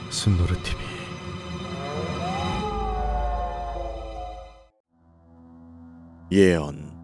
순노르 TV. 예언.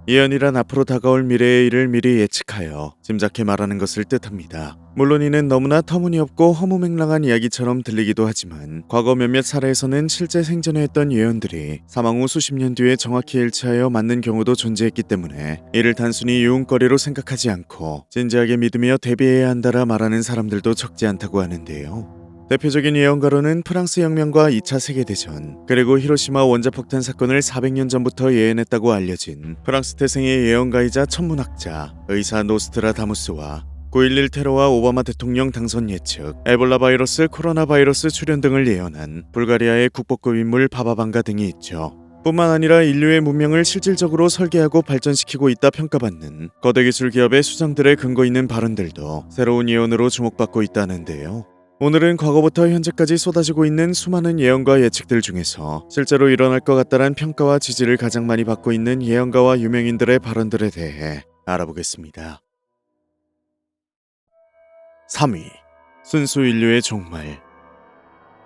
예언이란 앞으로 다가올 미래의 일을 미리 예측하여 짐작해 말하는 것을 뜻합니다. 물론 이는 너무나 터무니없고 허무맹랑한 이야기처럼 들리기도 하지만 과거 몇몇 사례에서는 실제 생전에 했던 예언들이 사망 후 수십 년 뒤에 정확히 일치하여 맞는 경우도 존재했기 때문에 이를 단순히 유흥거리로 생각하지 않고 진지하게 믿으며 대비해야 한다라 말하는 사람들도 적지 않다고 하는데요. 대표적인 예언가로는 프랑스 혁명과 2차 세계대전, 그리고 히로시마 원자폭탄 사건을 400년 전부터 예언했다고 알려진 프랑스 태생의 예언가이자 천문학자 의사 노스트라다무스와 9.11 테러와 오바마 대통령 당선 예측, 에볼라 바이러스, 코로나 바이러스 출현 등을 예언한 불가리아의 국보급 인물 바바방가 등이 있죠. 뿐만 아니라 인류의 문명을 실질적으로 설계하고 발전시키고 있다 평가받는 거대 기술 기업의 수장들의 근거 있는 발언들도 새로운 예언으로 주목받고 있다는데요. 오늘은 과거부터 현재까지 쏟아지고 있는 수많은 예언과 예측들 중에서 실제로 일어날 것 같다란 평가와 지지를 가장 많이 받고 있는 예언가와 유명인들의 발언들에 대해 알아보겠습니다. 3위. 순수 인류의 종말.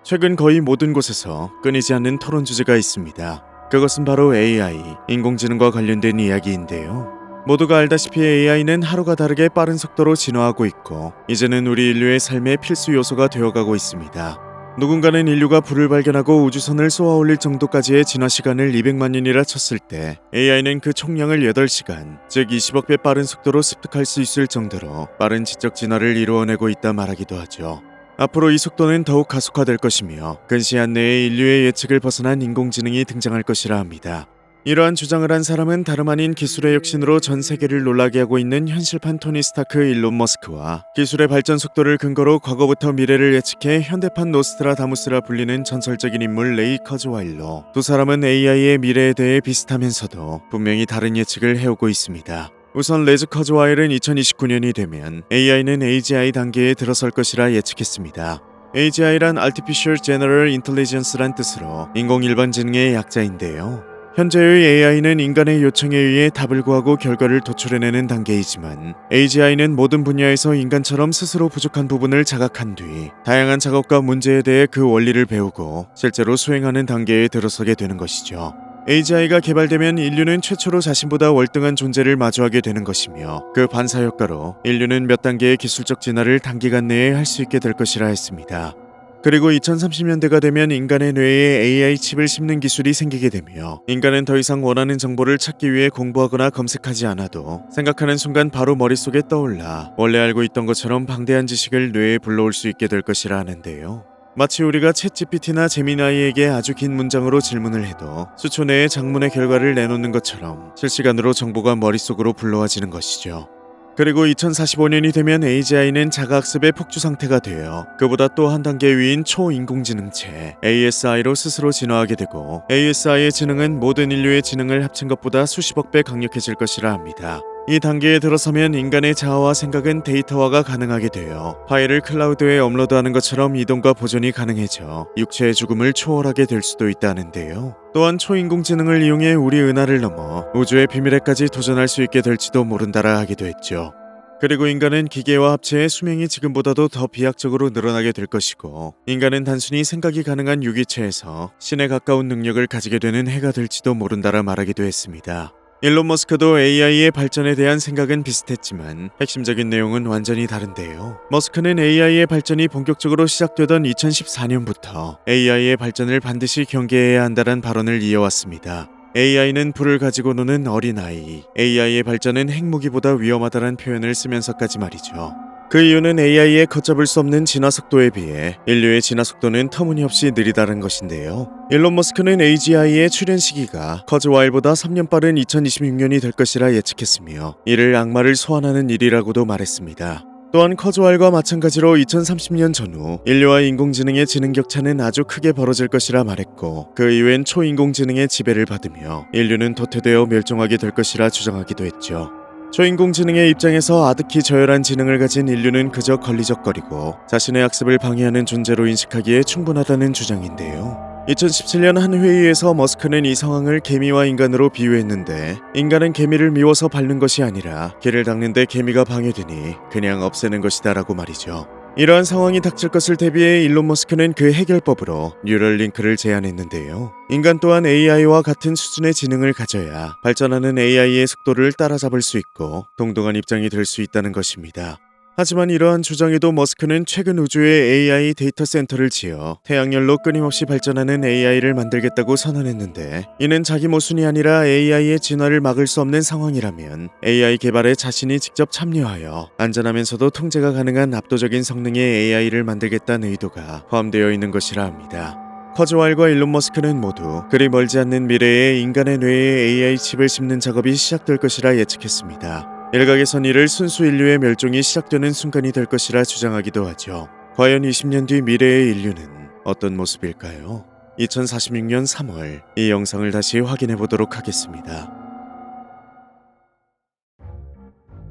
최근 거의 모든 곳에서 끊이지 않는 토론 주제가 있습니다. 그것은 바로 AI, 인공지능과 관련된 이야기인데요. 모두가 알다시피 AI는 하루가 다르게 빠른 속도로 진화하고 있고 이제는 우리 인류의 삶의 필수 요소가 되어가고 있습니다. 누군가는 인류가 불을 발견하고 우주선을 쏘아올릴 정도까지의 진화 시간을 200만 년이라 쳤을 때 AI는 그 총량을 8시간, 즉 20억 배 빠른 속도로 습득할 수 있을 정도로 빠른 지적 진화를 이루어내고 있다 말하기도 하죠. 앞으로 이 속도는 더욱 가속화될 것이며 근시한 내에 인류의 예측을 벗어난 인공지능이 등장할 것이라 합니다. 이러한 주장을 한 사람은 다름 아닌 기술의 혁신으로 전 세계를 놀라게 하고 있는 현실판 토니 스타크 일론 머스크와 기술의 발전 속도를 근거로 과거부터 미래를 예측해 현대판 노스트라다무스라 불리는 전설적인 인물 레이 커즈와일로, 두 사람은 AI의 미래에 대해 비슷하면서도 분명히 다른 예측을 해오고 있습니다. 우선 레즈 커즈와일은 2029년이 되면 AI는 AGI 단계에 들어설 것이라 예측했습니다. AGI란 Artificial General Intelligence란 뜻으로 인공일반지능의 약자인데요. 현재의 AI는 인간의 요청에 의해 답을 구하고 결과를 도출해내는 단계이지만 AGI는 모든 분야에서 인간처럼 스스로 부족한 부분을 자각한 뒤 다양한 작업과 문제에 대해 그 원리를 배우고 실제로 수행하는 단계에 들어서게 되는 것이죠. AGI가 개발되면 인류는 최초로 자신보다 월등한 존재를 마주하게 되는 것이며 그 반사효과로 인류는 몇 단계의 기술적 진화를 단기간 내에 할 수 있게 될 것이라 했습니다. 그리고 2030년대가 되면 인간의 뇌에 AI 칩을 심는 기술이 생기게 되며 인간은 더 이상 원하는 정보를 찾기 위해 공부하거나 검색하지 않아도 생각하는 순간 바로 머릿속에 떠올라 원래 알고 있던 것처럼 방대한 지식을 뇌에 불러올 수 있게 될 것이라 하는데요. 마치 우리가 챗GPT나 제미나이에게 아주 긴 문장으로 질문을 해도 수초 내에 장문의 결과를 내놓는 것처럼 실시간으로 정보가 머릿속으로 불러와지는 것이죠. 그리고 2045년이 되면 AGI는 자가학습의 폭주 상태가 되어 그보다 또 한 단계 위인 초인공지능체 ASI로 스스로 진화하게 되고 ASI의 지능은 모든 인류의 지능을 합친 것보다 수십억 배 강력해질 것이라 합니다. 이 단계에 들어서면 인간의 자아와 생각은 데이터화가 가능하게 되어 파일을 클라우드에 업로드하는 것처럼 이동과 보존이 가능해져 육체의 죽음을 초월하게 될 수도 있다는데요. 또한 초인공지능을 이용해 우리 은하를 넘어 우주의 비밀에까지 도전할 수 있게 될지도 모른다라 하기도 했죠. 그리고 인간은 기계와 합체해 수명이 지금보다도 더 비약적으로 늘어나게 될 것이고 인간은 단순히 생각이 가능한 유기체에서 신에 가까운 능력을 가지게 되는 해가 될지도 모른다라 말하기도 했습니다. 일론 머스크도 AI의 발전에 대한 생각은 비슷했지만 핵심적인 내용은 완전히 다른데요. 머스크는 AI의 발전이 본격적으로 시작되던 2014년부터 AI의 발전을 반드시 경계해야 한다는 발언을 이어왔습니다. AI는 불을 가지고 노는 어린아이, AI의 발전은 핵무기보다 위험하다는 표현을 쓰면서까지 말이죠. 그 이유는 AI의 걷잡을 수 없는 진화 속도에 비해 인류의 진화 속도는 터무니없이 느리다는 것인데요. 일론 머스크는 AGI의 출현 시기가 커즈와일보다 3년 빠른 2026년이 될 것이라 예측했으며 이를 악마를 소환하는 일이라고도 말했습니다. 또한 커즈와일과 마찬가지로 2030년 전후 인류와 인공지능의 지능 격차는 아주 크게 벌어질 것이라 말했고 그 이후엔 초인공지능의 지배를 받으며 인류는 도태되어 멸종하게 될 것이라 주장하기도 했죠. 초인공지능의 입장에서 아득히 저열한 지능을 가진 인류는 그저 걸리적거리고 자신의 학습을 방해하는 존재로 인식하기에 충분하다는 주장인데요. 2017년 한 회의에서 머스크는 이 상황을 개미와 인간으로 비유했는데 인간은 개미를 미워서 밟는 것이 아니라 개를 닦는데 개미가 방해되니 그냥 없애는 것이다 라고 말이죠. 이러한 상황이 닥칠 것을 대비해 일론 머스크는 그 해결법으로 뉴럴링크를 제안했는데요. 인간 또한 AI와 같은 수준의 지능을 가져야 발전하는 AI의 속도를 따라잡을 수 있고 동등한 입장이 될 수 있다는 것입니다. 하지만 이러한 주장에도 머스크는 최근 우주에 AI 데이터 센터를 지어 태양열로 끊임없이 발전하는 AI를 만들겠다고 선언했는데, 이는 자기 모순이 아니라 AI의 진화를 막을 수 없는 상황이라면 AI 개발에 자신이 직접 참여하여 안전하면서도 통제가 가능한 압도적인 성능의 AI를 만들겠다는 의도가 포함되어 있는 것이라 합니다. 커즈와일과 일론 머스크는 모두 그리 멀지 않는 미래에 인간의 뇌에 AI 칩을 심는 작업이 시작될 것이라 예측했습니다. 일각에선 이를 순수 인류의 멸종이 시작되는 순간이 될 것이라 주장하기도 하죠. 과연 20년 뒤 미래의 인류는 어떤 모습일까요? 2046년 3월 이 영상을 다시 확인해 보도록 하겠습니다.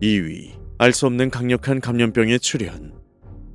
2위, 알 수 없는 강력한 감염병의 출현.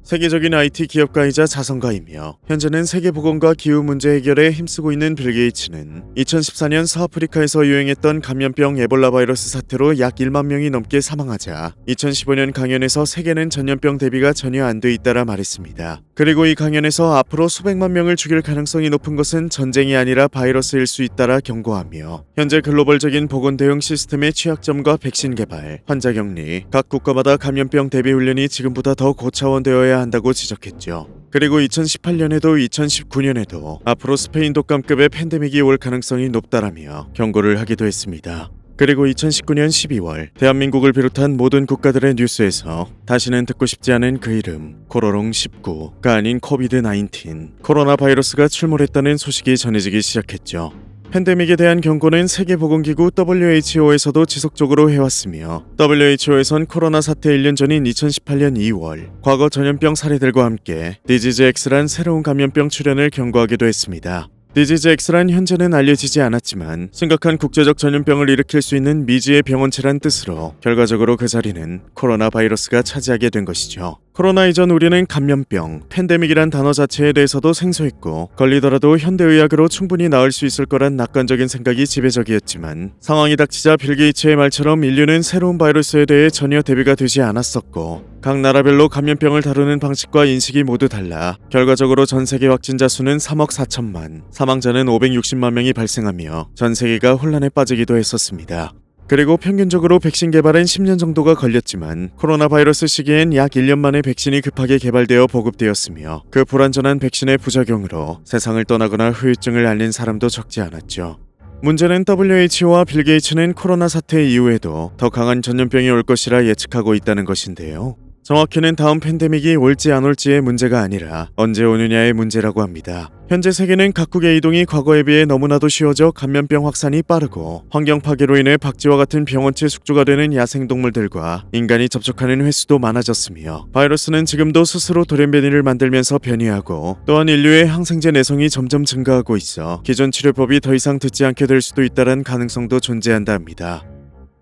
세계적인 IT 기업가이자 자선가이며 현재는 세계보건과 기후 문제 해결에 힘쓰고 있는 빌 게이츠는 2014년 서아프리카에서 유행했던 감염병 에볼라 바이러스 사태로 약 1만 명이 넘게 사망하자 2015년 강연에서 세계는 전염병 대비가 전혀 안 돼 있다라 말했습니다. 그리고 이 강연에서 앞으로 수백만 명을 죽일 가능성이 높은 것은 전쟁이 아니라 바이러스일 수 있다라 경고하며 현재 글로벌적인 보건 대응 시스템의 취약점과 백신 개발, 환자 격리, 각 국가마다 감염병 대비 훈련이 지금보다 더 고차원되어야 한다고 지적했죠. 그리고 2018년에도 2019년에도 앞으로 스페인 독감급의 팬데믹이 올 가능성이 높다라며 경고를 하기도 했습니다. 그리고 2019년 12월 대한민국을 비롯한 모든 국가들의 뉴스에서 다시는 듣고 싶지 않은 그 이름 코로롱19가 아닌 코비드-19 코로나 바이러스가 출몰했다는 소식이 전해지기 시작했죠. 팬데믹에 대한 경고는 세계보건기구 WHO에서도 지속적으로 해왔으며 WHO에선 코로나 사태 1년 전인 2018년 2월 과거 전염병 사례들과 함께 디지즈X란 새로운 감염병 출현을 경고하기도 했습니다. 디지즈X란 현재는 알려지지 않았지만 심각한 국제적 전염병을 일으킬 수 있는 미지의 병원체란 뜻으로 결과적으로 그 자리는 코로나 바이러스가 차지하게 된 것이죠. 코로나 이전 우리는 감염병, 팬데믹이란 단어 자체에 대해서도 생소했고 걸리더라도 현대의학으로 충분히 나을 수 있을 거란 낙관적인 생각이 지배적이었지만 상황이 닥치자 빌 게이츠의 말처럼 인류는 새로운 바이러스에 대해 전혀 대비가 되지 않았었고 각 나라별로 감염병을 다루는 방식과 인식이 모두 달라 결과적으로 전 세계 확진자 수는 3억 4천만, 사망자는 560만 명이 발생하며 전 세계가 혼란에 빠지기도 했었습니다. 그리고 평균적으로 백신 개발엔 10년 정도가 걸렸지만 코로나 바이러스 시기엔 약 1년 만에 백신이 급하게 개발되어 보급되었으며 그 불완전한 백신의 부작용으로 세상을 떠나거나 후유증을 앓는 사람도 적지 않았죠. 문제는 WHO와 빌 게이츠는 코로나 사태 이후에도 더 강한 전염병이 올 것이라 예측하고 있다는 것인데요. 정확히는 다음 팬데믹이 올지 안 올지의 문제가 아니라 언제 오느냐의 문제라고 합니다. 현재 세계는 각국의 이동이 과거에 비해 너무나도 쉬워져 감염병 확산이 빠르고 환경 파괴로 인해 박쥐와 같은 병원체 숙주가 되는 야생동물들과 인간이 접촉하는 횟수도 많아졌으며 바이러스는 지금도 스스로 돌연변이를 만들면서 변이하고 또한 인류의 항생제 내성이 점점 증가하고 있어 기존 치료법이 더 이상 듣지 않게 될 수도 있다는 가능성도 존재한다 합니다.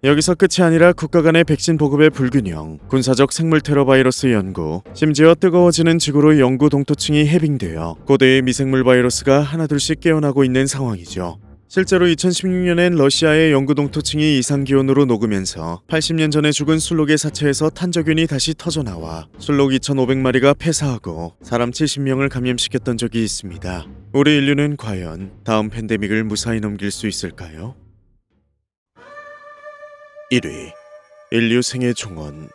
여기서 끝이 아니라 국가 간의 백신 보급의 불균형, 군사적 생물 테러 바이러스 연구, 심지어 뜨거워지는 지구로 연구 동토층이 해빙되어 고대의 미생물 바이러스가 하나둘씩 깨어나고 있는 상황이죠. 실제로 2016년엔 러시아의 연구 동토층이 이상기온으로 녹으면서 80년 전에 죽은 술록의 사체에서 탄저균이 다시 터져나와 술록 2,500마리가 폐사하고 사람 70명을 감염시켰던 적이 있습니다. 우리 인류는 과연 다음 팬데믹을 무사히 넘길 수 있을까요? 1위, 인류 생애 종언.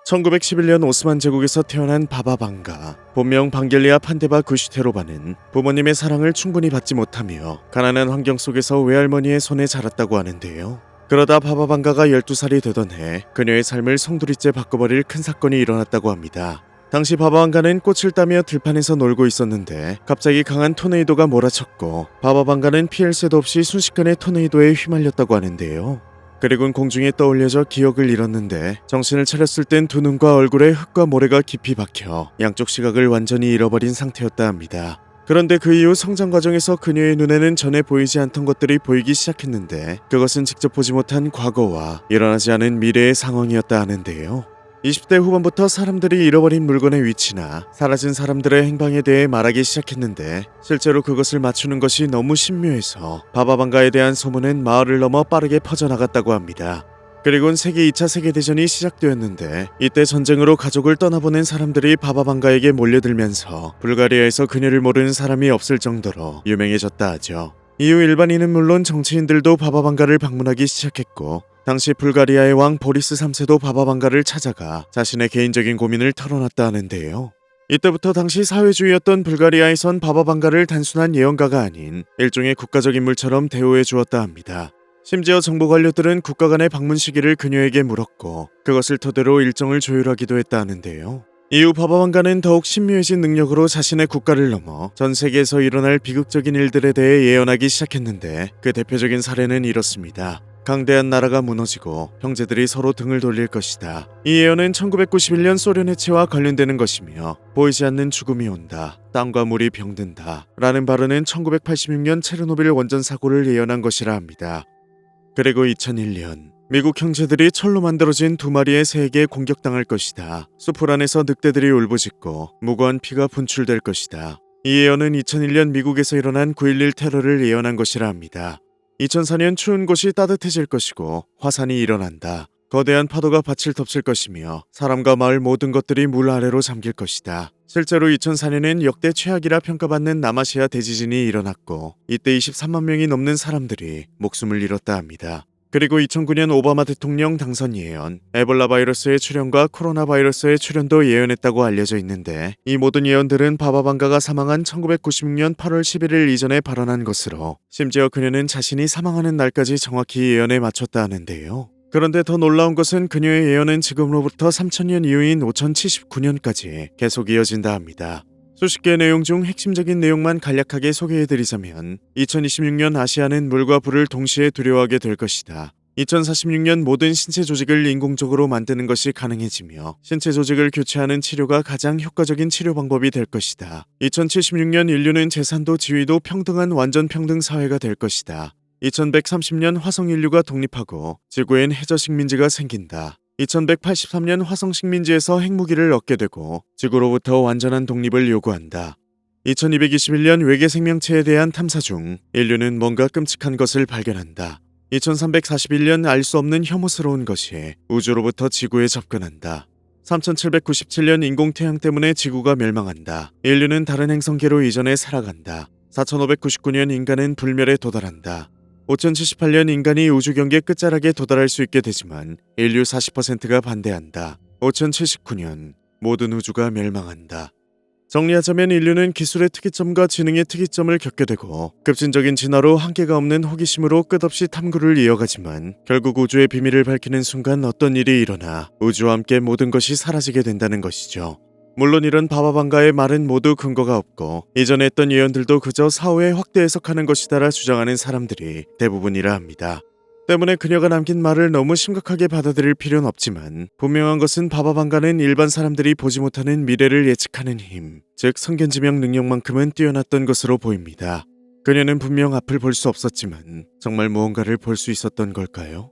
1911년 오스만 제국에서 태어난 바바방가, 본명 방겔리아 판데바 구슈테로바는 부모님의 사랑을 충분히 받지 못하며 가난한 환경 속에서 외할머니의 손에 자랐다고 하는데요. 그러다 바바방가가 12살이 되던 해 그녀의 삶을 송두리째 바꿔버릴 큰 사건이 일어났다고 합니다. 당시 바바방가는 꽃을 따며 들판에서 놀고 있었는데 갑자기 강한 토네이도가 몰아쳤고 바바방가는 피할 새도 없이 순식간에 토네이도에 휘말렸다고 하는데요. 그리곤 공중에 떠올려져 기억을 잃었는데 정신을 차렸을 땐 두 눈과 얼굴에 흙과 모래가 깊이 박혀 양쪽 시각을 완전히 잃어버린 상태였다 합니다. 그런데 그 이후 성장 과정에서 그녀의 눈에는 전에 보이지 않던 것들이 보이기 시작했는데 그것은 직접 보지 못한 과거와 일어나지 않은 미래의 상황이었다 하는데요. 20대 후반부터 사람들이 잃어버린 물건의 위치나 사라진 사람들의 행방에 대해 말하기 시작했는데 실제로 그것을 맞추는 것이 너무 신묘해서 바바방가에 대한 소문은 마을을 넘어 빠르게 퍼져나갔다고 합니다. 그리고 20대 후반부터 사람들이 잃어버린 물건의 위치나 사라진 사람들의 행방에 대해 말하기 시작했는데 실제로 그것을 맞추는 것이 너무 신묘해서 바바방가에 대한 소문은 마을을 넘어 빠르게 퍼져나갔다고 합니다. 그리곤 세계 2차 세계대전이 시작되었는데 이때 전쟁으로 가족을 떠나보낸 사람들이 바바방가에게 몰려들면서 불가리아에서 그녀를 모르는 사람이 없을 정도로 유명해졌다 하죠. 이후 일반인은 물론 정치인들도 바바방가를 방문하기 시작했고 당시 불가리아의 왕 보리스 3세도 바바방가를 찾아가 자신의 개인적인 고민을 털어놨다 하는데요. 이때부터 당시 사회주의였던 불가리아에선 바바방가를 단순한 예언가가 아닌 일종의 국가적 인물처럼 대우해 주었다 합니다. 심지어 정부 관료들은 국가 간의 방문 시기를 그녀에게 물었고 그것을 토대로 일정을 조율하기도 했다 하는데요. 이후 바바방가는 더욱 신묘해진 능력으로 자신의 국가를 넘어 전 세계에서 일어날 비극적인 일들에 대해 예언하기 시작했는데 그 대표적인 사례는 이렇습니다. 강대한 나라가 무너지고 형제들이 서로 등을 돌릴 것이다. 이 예언은 1991년 소련 해체와 관련되는 것이며 보이지 않는 죽음이 온다. 땅과 물이 병든다. 라는 발언은 1986년 체르노빌 원전 사고를 예언한 것이라 합니다. 그리고 2001년 미국 형제들이 철로 만들어진 2마리의 새에게 공격당할 것이다. 수풀 안에서 늑대들이 울부짖고 무고한 피가 분출될 것이다. 이 예언은 2001년 미국에서 일어난 9.11 테러를 예언한 것이라 합니다. 2004년 추운 곳이 따뜻해질 것이고 화산이 일어난다. 거대한 파도가 밭을 덮칠 것이며 사람과 마을 모든 것들이 물 아래로 잠길 것이다. 실제로 2004년엔 역대 최악이라 평가받는 남아시아 대지진이 일어났고 이때 23만 명이 넘는 사람들이 목숨을 잃었다 합니다. 그리고 2009년 오바마 대통령 당선 예언, 에볼라 바이러스의 출현과 코로나 바이러스의 출현도 예언했다고 알려져 있는데 이 모든 예언들은 바바방가가 사망한 1996년 8월 11일 이전에 발언한 것으로 심지어 그녀는 자신이 사망하는 날까지 정확히 예언에 맞췄다 하는데요. 그런데 더 놀라운 것은 그녀의 예언은 지금으로부터 3000년 이후인 5079년까지 계속 이어진다 합니다. 수십 개의 내용 중 핵심적인 내용만 간략하게 소개해드리자면 2026년 아시아는 물과 불을 동시에 두려워하게 될 것이다. 2046년 모든 신체 조직을 인공적으로 만드는 것이 가능해지며 신체 조직을 교체하는 치료가 가장 효과적인 치료 방법이 될 것이다. 2076년 인류는 재산도 지위도 평등한 완전 평등 사회가 될 것이다. 2130년 화성 인류가 독립하고 지구엔 해저 식민지가 생긴다. 2183년 화성 식민지에서 핵무기를 얻게 되고 지구로부터 완전한 독립을 요구한다. 2221년 외계 생명체에 대한 탐사 중 인류는 뭔가 끔찍한 것을 발견한다. 2341년 알 수 없는 혐오스러운 것이 우주로부터 지구에 접근한다. 3797년 인공태양 때문에 지구가 멸망한다. 인류는 다른 행성계로 이전해 살아간다. 4599년 인간은 불멸에 도달한다. 5078년 인간이 우주 경계 끝자락에 도달할 수 있게 되지만 인류 40%가 반대한다. 5079년 모든 우주가 멸망한다. 정리하자면 인류는 기술의 특이점과 지능의 특이점을 겪게 되고 급진적인 진화로 한계가 없는 호기심으로 끝없이 탐구를 이어가지만 결국 우주의 비밀을 밝히는 순간 어떤 일이 일어나 우주와 함께 모든 것이 사라지게 된다는 것이죠. 물론 이런 바바방가의 말은 모두 근거가 없고 이전에 했던 예언들도 그저 사후에 확대 해석하는 것이다라 주장하는 사람들이 대부분이라 합니다. 때문에 그녀가 남긴 말을 너무 심각하게 받아들일 필요는 없지만 분명한 것은 바바방가는 일반 사람들이 보지 못하는 미래를 예측하는 힘, 즉 성견지명 능력만큼은 뛰어났던 것으로 보입니다. 그녀는 분명 앞을 볼 수 없었지만 정말 무언가를 볼 수 있었던 걸까요?